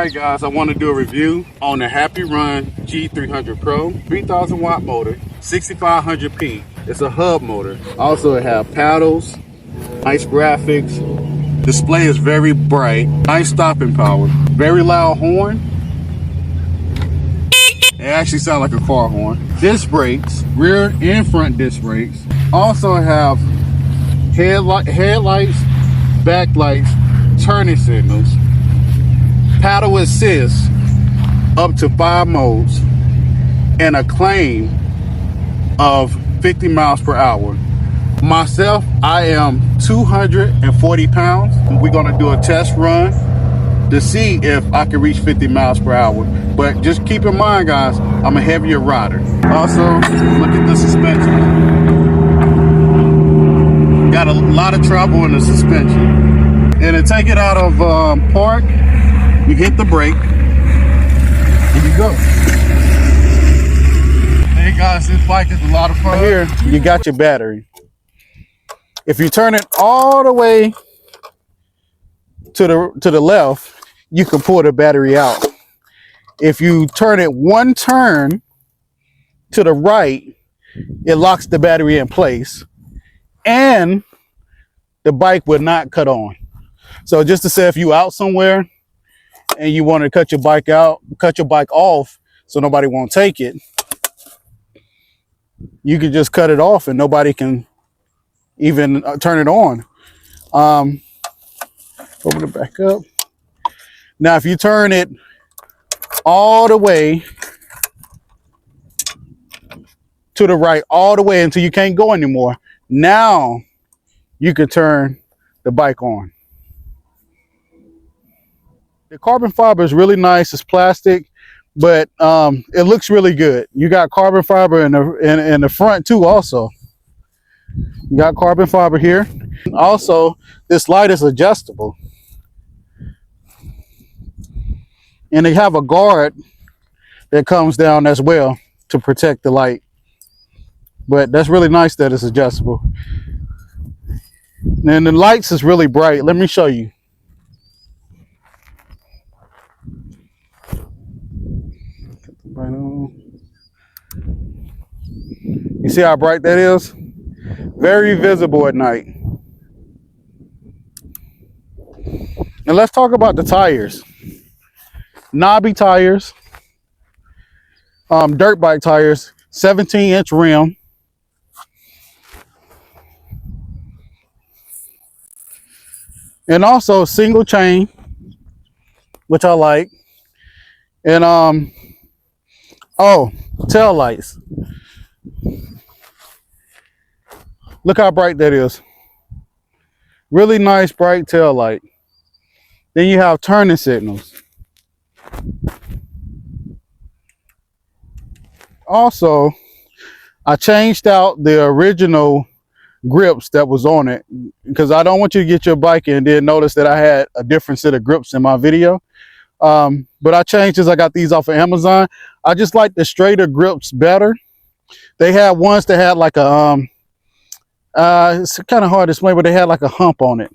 Alright guys, I want to do a review on the HappyRun G300 Pro 3000 watt motor, 6500 peak. It's a hub motor. Also it has paddles, nice graphics. Display is very bright, nice stopping power, very loud horn. It actually sounds like a car horn. Disc brakes, rear and front disc brakes. Also have headlights, backlights, turning signals, paddle assist up to 5 modes, and a claim of 50 miles per hour. Myself, I am 240 pounds. We're gonna do a test run to see if I can reach 50 miles per hour. But just keep in mind, guys, I'm a heavier rider. Also, look at the suspension. Got a lot of trouble in the suspension. And to take it out of park, you hit the brake, and you go. Hey guys, this bike is a lot of fun. Here, you got your battery. If you turn it all the way to the left, you can pull the battery out. If you turn it one turn to the right, it locks the battery in place, and the bike will not cut on. So just to say, if you out somewhere and you want to cut your bike off so nobody won't take it, you can just cut it off and nobody can even turn it on. Open it back up. Now, if you turn it all the way to the right, all the way until you can't go anymore, now you can turn the bike on. The carbon fiber is really nice. It's plastic, but it looks really good. You got carbon fiber in the front too. Also, you got carbon fiber here. Also, this light is adjustable, and they have a guard that comes down as well to protect the light. But that's really nice that it's adjustable. And the lights is really bright. Let me show you. You see how bright that is? Very visible at night. And let's talk about the tires. Knobby tires, dirt bike tires, 17-inch rim. And also single chain, which I like. And oh, tail lights. Look how bright that is. Really nice bright tail light. Then you have turning signals. Also, I changed out the original grips that was on it because I don't want you to get your bike and then notice that I had a different set of grips in my video. But I changed this. I got these off of Amazon. I just like the straighter grips better. They had ones that had like a it's kind of hard to explain, but they had like a hump on it,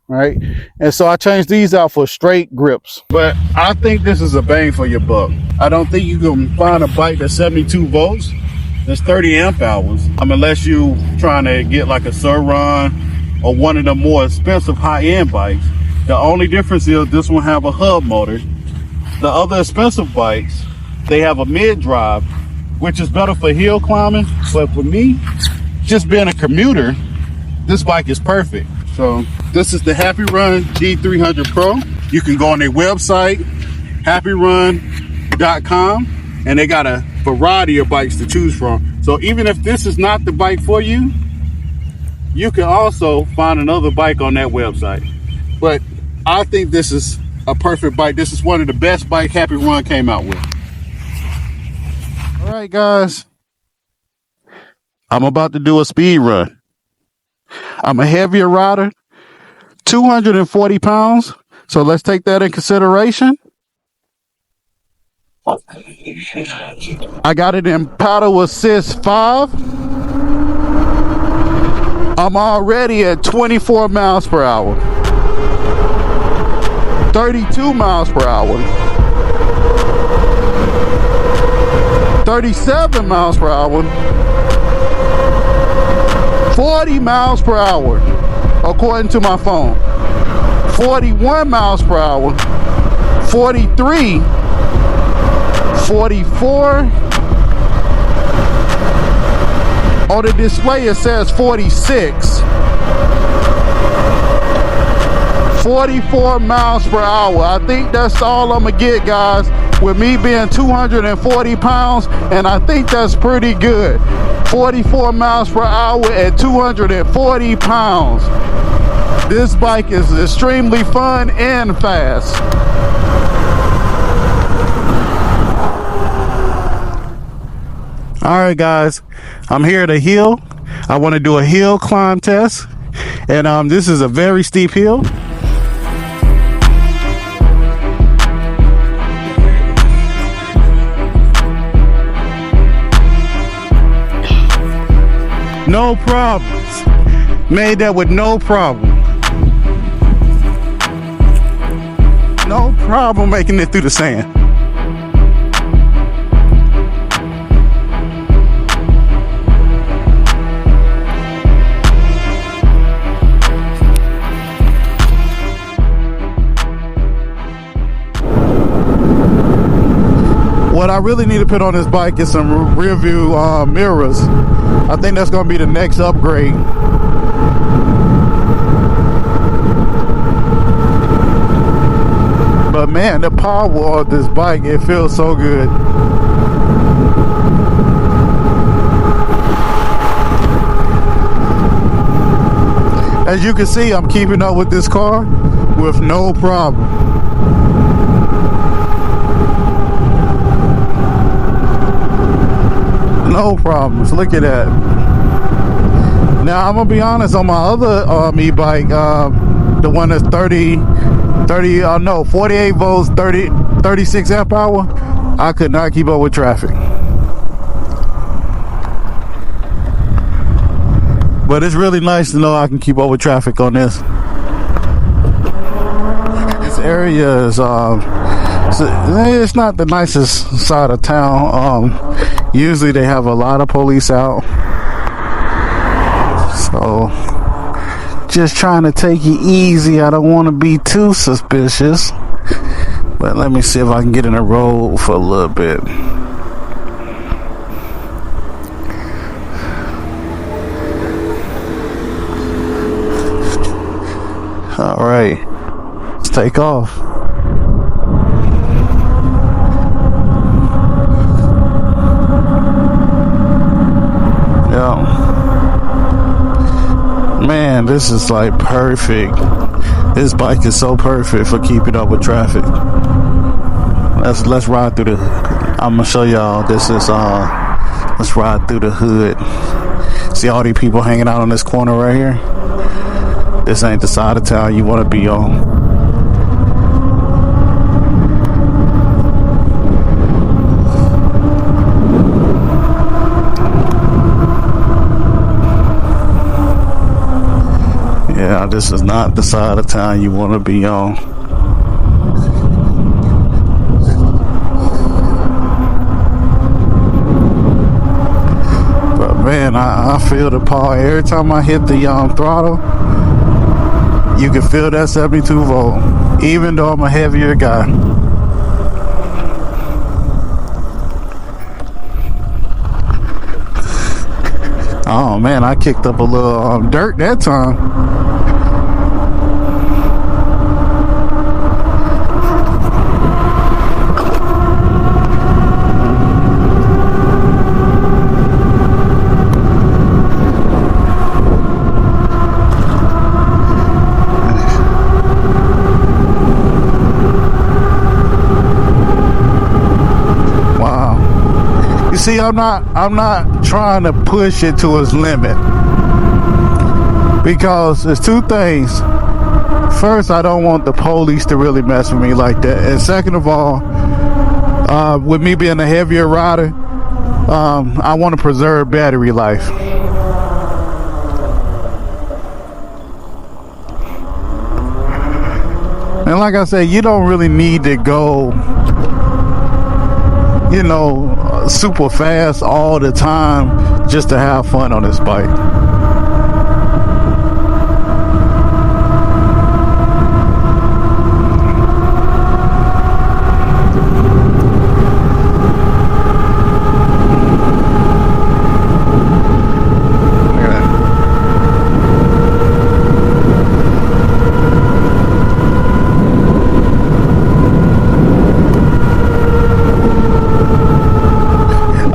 right? And so I changed these out for straight grips. But I think this is a bang for your buck. I don't think you can find a bike that's 72 volts that's 30 amp hours, unless you trying to get like a Surron or one of the more expensive high-end bikes. The only difference is this one have a hub motor. The other expensive bikes, they have a mid-drive, which is better for hill climbing. But for me, just being a commuter, this bike is perfect. So this is the HappyRun G300 Pro. You can go on their website, happyrun.com, and they got a variety of bikes to choose from. So even if this is not the bike for you, you can also find another bike on that website. But I think this is a perfect bike. This is one of the best bikes HappyRun came out with. All right, guys. I'm about to do a speed run. I'm a heavier rider, 240 pounds. So let's take that in consideration. I got it in paddle assist 5. I'm already at 24 miles per hour. 32 miles per hour, 37 miles per hour, 40 miles per hour, according to my phone, 41 miles per hour, 43, 44. On the display it says 46. 44 miles per hour. I think that's all I'm gonna get, guys, with me being 240 pounds, and I think that's pretty good. 44 miles per hour at 240 pounds. This bike is extremely fun and fast. All right, guys, I'm here at a hill. I want to do a hill climb test, and this is a very steep hill. No problems. Made that with no problem. No problem making it through the sand. What I really need to put on this bike is some rear view mirrors. I think that's going to be the next upgrade. But man, the power of this bike, it feels so good. As you can see, I'm keeping up with this car with no problem. No problems. Look at that. Now I'm gonna be honest, on my other e-bike, the one that's 48 volts, 36 amp hour, I could not keep up with traffic. But it's really nice to know I can keep up with traffic on this. This area is it's not the nicest side of town. Usually they have a lot of police out. So just trying to take it easy. I don't want to be too suspicious. But let me see if I can get in the road for a little bit. All right, let's take off. Man, this is like perfect. This bike is so perfect for keeping up with traffic. Let's ride through the. I'm gonna show y'all. This is let's ride through the hood. See all these people hanging out on this corner right here? This ain't the side of town you want to be on. Yeah, this is not the side of town you want to be on. But man, I feel the power every time I hit the throttle. You can feel that 72 volt, even though I'm a heavier guy. Oh man, I kicked up a little dirt that time. See, I'm not trying to push it to its limit, because there's two things. First, I don't want the police to really mess with me like that, and second of all, with me being a heavier rider, I want to preserve battery life. And like I said, you don't really need to go, you know, super fast all the time just to have fun on this bike.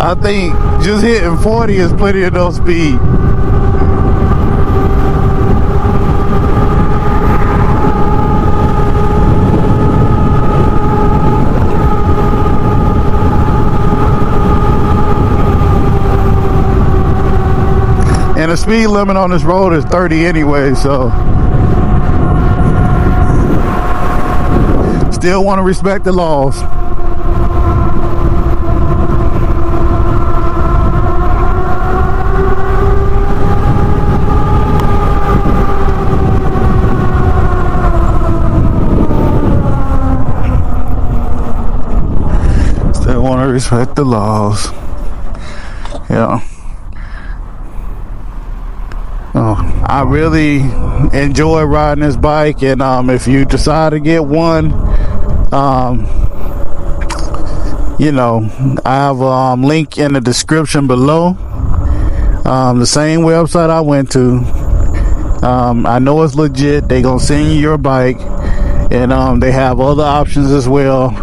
I think just hitting 40 is plenty enough speed. And the speed limit on this road is 30 anyway, so still want to respect the laws. Still want to respect the laws. Yeah. Oh, I really enjoy riding this bike, and if you decide to get one, you know, I have a link in the description below. The same website I went to. I know it's legit. They gonna send you your bike, and they have other options as well.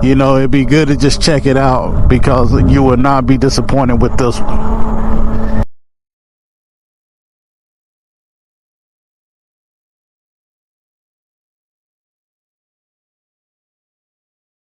You know, it'd be good to just check it out because you will not be disappointed with this one.